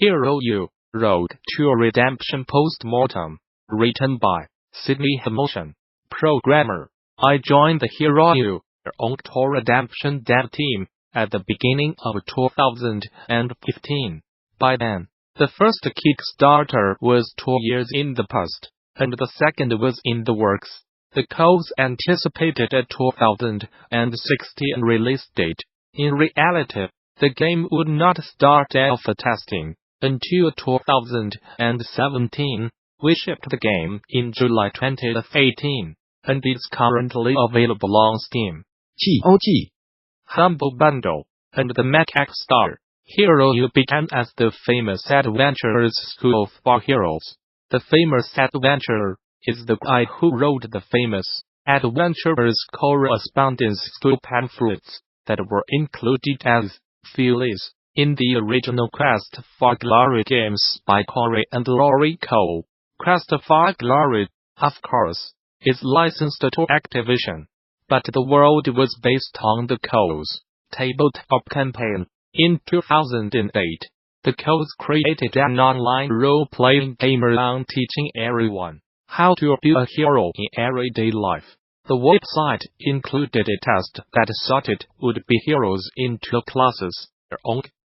Hero-U, Road to Redemption Postmortem, written by Cidney Hamiltion Programmer. I joined the Hero-U, Redemption dev team at the beginning of 2015. By then, the first Kickstarter was 2 years in the past, and the second was in the works. The code's anticipated a 2016 release date. In reality, the game would not start alpha testing until 2017. We shipped the game in July 2018, and it's currently available on Steam, GOG Humble Bundle, and the Mac App Store. Hero-U began as the famous Adventurers School for Heroes. The famous adventurer is the guy who wrote the famous Adventurers Correspondence school pamphlets that were included as feelies in the original Quest for Glory games by Corey and Laurie Cole. Quest for Glory, of course, is licensed to Activision, but the world was based on the Cole's tabletop campaign. In 2008, the Coles created an online role-playing game around teaching everyone how to be a hero in everyday life. The website included a test that sorted would-be heroes into classes: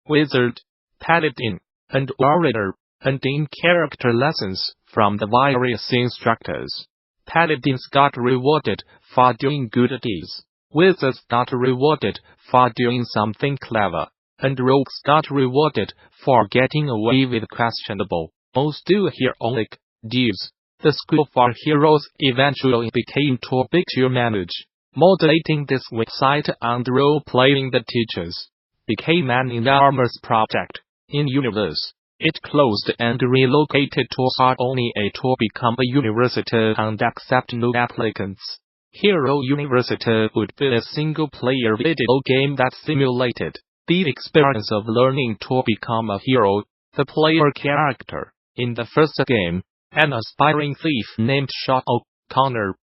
Wizard, Paladin, and Warrior, and in-character lessons from the various instructors. Paladins got rewarded for doing good deeds, Wizards got rewarded for doing something clever, and Rogues got rewarded for getting away with questionable, most heroic deeds. The School for Heroes eventually became too big to manage. Moderating this website and role-playing the teachers became an enormous project. In universe, it closed and relocated to Sardonia to become a university and accept new applicants. Hero University would be a single-player video game that simulated the experience of learning to become a hero. The player character in the first game, an aspiring thief named Shawn,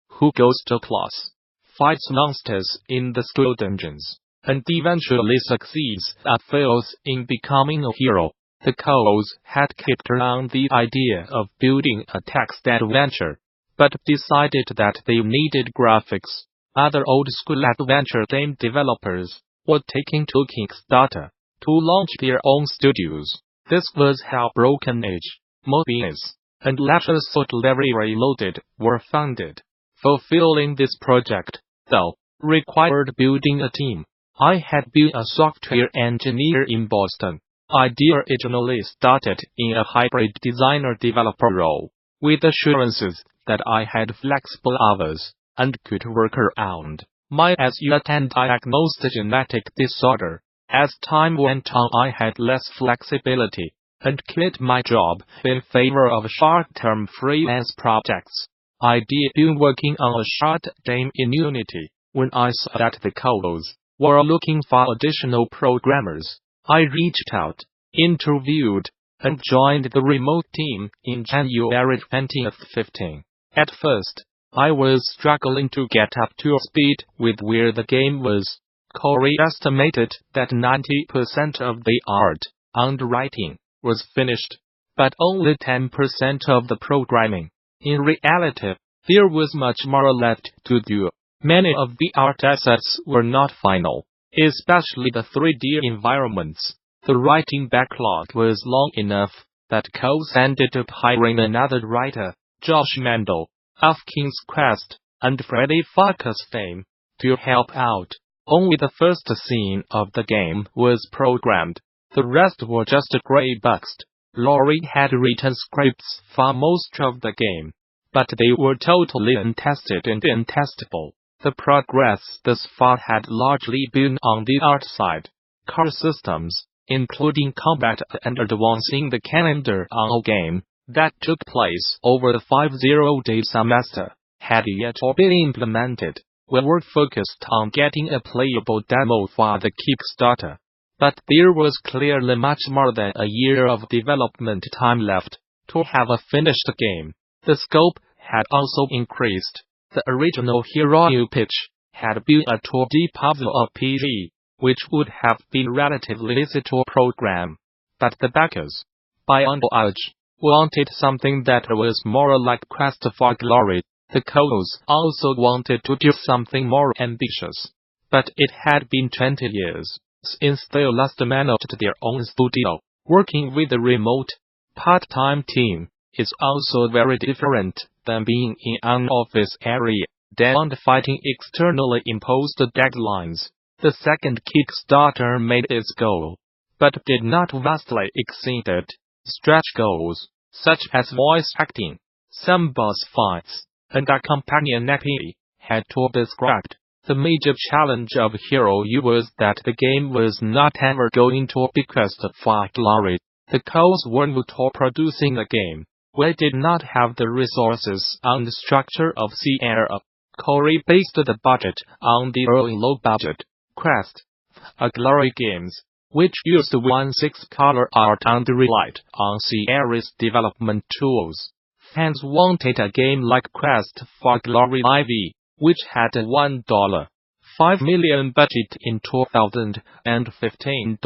who goes to class, fights monsters in the school dungeons, and eventually succeeds and fails in becoming a hero. The Coles had kicked around the idea of building a text adventure, but decided that they needed graphics. Other old-school adventure game developers were taking to Kickstarter to launch their own studios. This was how Broken Age Moebius and Leisure Suit Larry Reloaded were founded. Fulfilling this project, though, required building a team. I had been a software engineer in Boston. I originally started in a hybrid designer-developer role, with assurances that I had flexible hours and could work around my diagnosed genetic disorder. As time went on, I had less flexibility and quit my job in favor of short-term freelance projects. I'd been working on a short game in Unity when I saw that the Coles were looking for additional programmers. I reached out, interviewed, and joined the remote team in January 2015. At first, I was struggling to get up to speed with where the game was. Corey estimated that 90% of the art and writing was finished, but only 10% of the programming. In reality, there was much more left to do. Many of the art assets were not final, especially the 3D environments. The writing backlog was long enough that Coles ended up hiring another writer, Josh Mandel, of King's Quest and Freddy Pharkas fame, to help out. Only the first scene of the game was programmed. The rest were just grey boxed. Laurie had written scripts for most of the game, but they were totally untested and untestable. The progress thus far had largely been on the art side. Core systems, including combat and advancing the calendar on a game that took place over the 50-day semester, had yet to be implemented. We were focused on getting a playable demo for the Kickstarter, but there was clearly much more than a year of development time left to have a finished game. The scope had also increased. The original Hero-U pitch had been a 2D puzzle RPG, which would have been relatively easy to program. But the backers Beyond Age wanted something that was more like Quest for Glory. The co-os also wanted to do something more ambitious. But it had been 20 years since they last managed their own studio. Working with a remote, part-time team is also very different than being in an office area and fighting externally imposed deadlines. The second Kickstarter made its goal, but did not vastly exceed it. Stretch goals, such as voice acting, some boss fights, and a companion epi, had to be scrapped. The major challenge of Hero-U was that the game was not ever going to be Quest for Glory. The co-os were new to producing the game. We did not have the resources and structure of Sierra. Corey based the budget on the early low-budget Quest for Glory games, which used 1/6 color art and relied on Sierra's development tools. Fans wanted a game like Quest for Glory IV, which had a $1.5 million budget in 2015.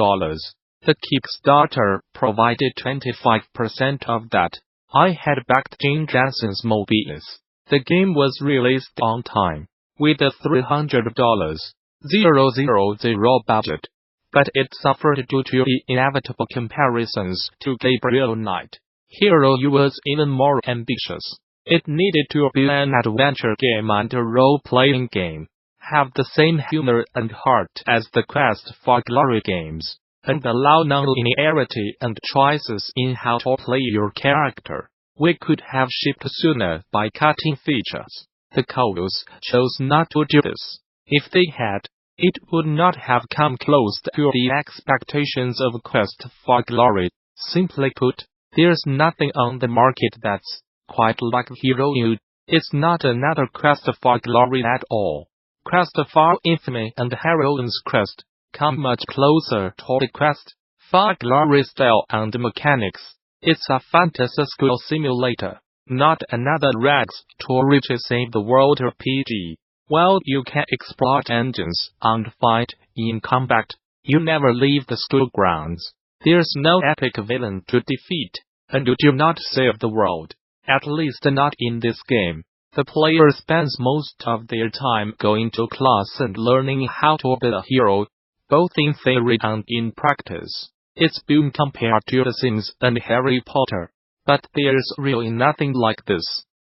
The Kickstarter provided 25% of that. I had backed Jensen's Moebius. The game was released on time, with a $300,000 budget, but it suffered due to the inevitable comparisons to Gabriel Knight. Hero-U was even more ambitious. It needed to be an adventure game and a role-playing game, have the same humor and heart as the Quest for Glory games, and allow non-linearity and choices in how to play your character. We could have shipped sooner by cutting features. The co-os chose not to do this. If they had, it would not have come close to the expectations of Quest for Glory. Simply put, there's nothing on the market that's quite like Hero-U. It's not another Quest for Glory at all. Quest for Infamy and Heroine's Quest come much closer to the Quest for Glory style and mechanics. It's a fantastical simulator, not another rags to riches save the world RPG. While you can exploit engines and fight in combat, you never leave the schoolgrounds. There's no epic villain to defeat, and you do not save the world. At least not in this game. The player spends most of their time going to class and learning how to be a hero, both in theory and in practice. It's boom compared to The Sims and Harry Potter, but there's really nothing like this.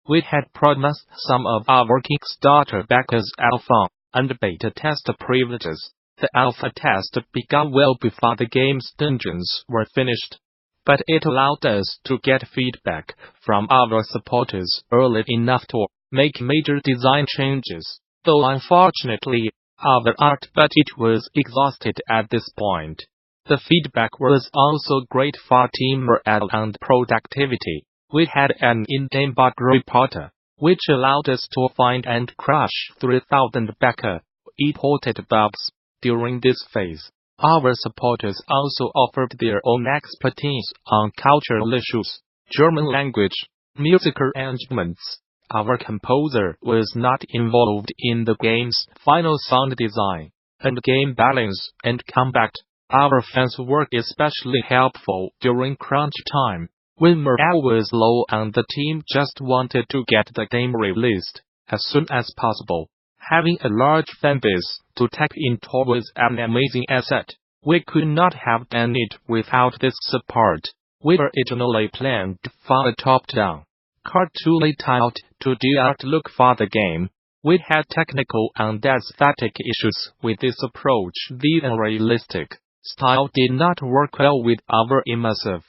We had promised some of our Kickstarter backers alpha and beta test privileges. The alpha test began well before the game's dungeons were finished, but it allowed us to get feedback from our supporters early enough to make major design changes, though unfortunately, our art budget was exhausted at this point. The feedback was also great for team morale and productivity. We had an in-game bug reporter, which allowed us to find and crush 3,000 backer-reported bugs during this phase. Our supporters also offered their own expertise on cultural issues, German language, musical arrangements. Our composer was not involved in the game's final sound design, and game balance and combat. Our fans were especially helpful during crunch time, when morale was low and the team just wanted to get the game released as soon as possible. Having a large fanbase to tap into was an amazing asset. We could not have done it without this support. We originally planned for a top-down, cartoony title to do art look for the game. We had technical and aesthetic issues with this approach. The unrealistic style did not work well with our immersive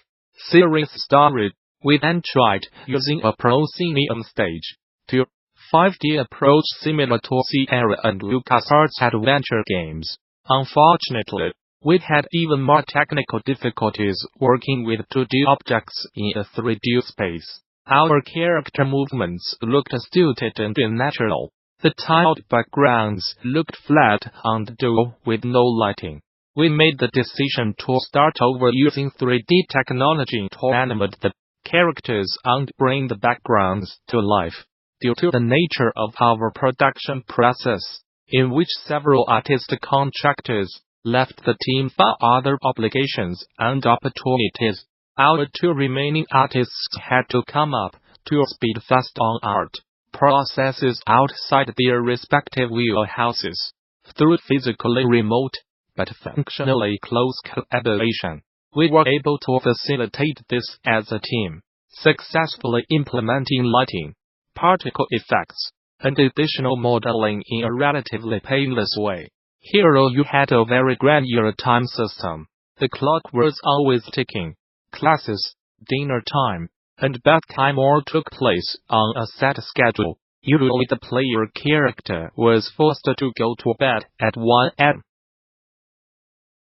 series story. We then tried using a proscenium stage to 5D approach similar to Sierra and LucasArts adventure games. Unfortunately, we had even more technical difficulties working with 2D objects in a 3D space. Our character movements looked stilted and unnatural. The tiled backgrounds looked flat and dull with no lighting. We made the decision to start over using 3D technology to animate the characters and bring the backgrounds to life. Due to the nature of our production process, in which several artist contractors left the team for other obligations and opportunities, Our two remaining artists had to come up to speed fast on art processes outside their respective wheelhouses. Through physically remote, but functionally close collaboration, we were able to facilitate this as a team, successfully implementing lighting, particle effects, and additional modeling in a relatively painless way. Hero-U had a very granular time system. The clock was always ticking. Classes, dinner time, and bedtime all took place on a set schedule. Usually the player character was forced to go to bed at 1 a.m.